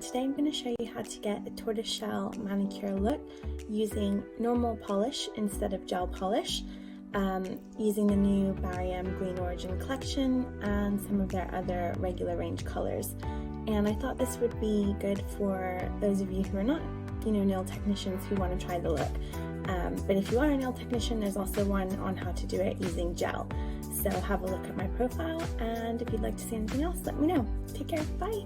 Today I'm going to show you how to get a tortoiseshell manicure look using normal polish instead of gel polish, using the new Barium Green Origin collection and some of their other regular range colors. And I thought this would be good for those of you who are not, nail technicians who want to try the look. But if you are a nail technician, there's also one on how to do it using gel. So have a look at my profile, and if you'd like to see anything else, let me know. Take care, bye!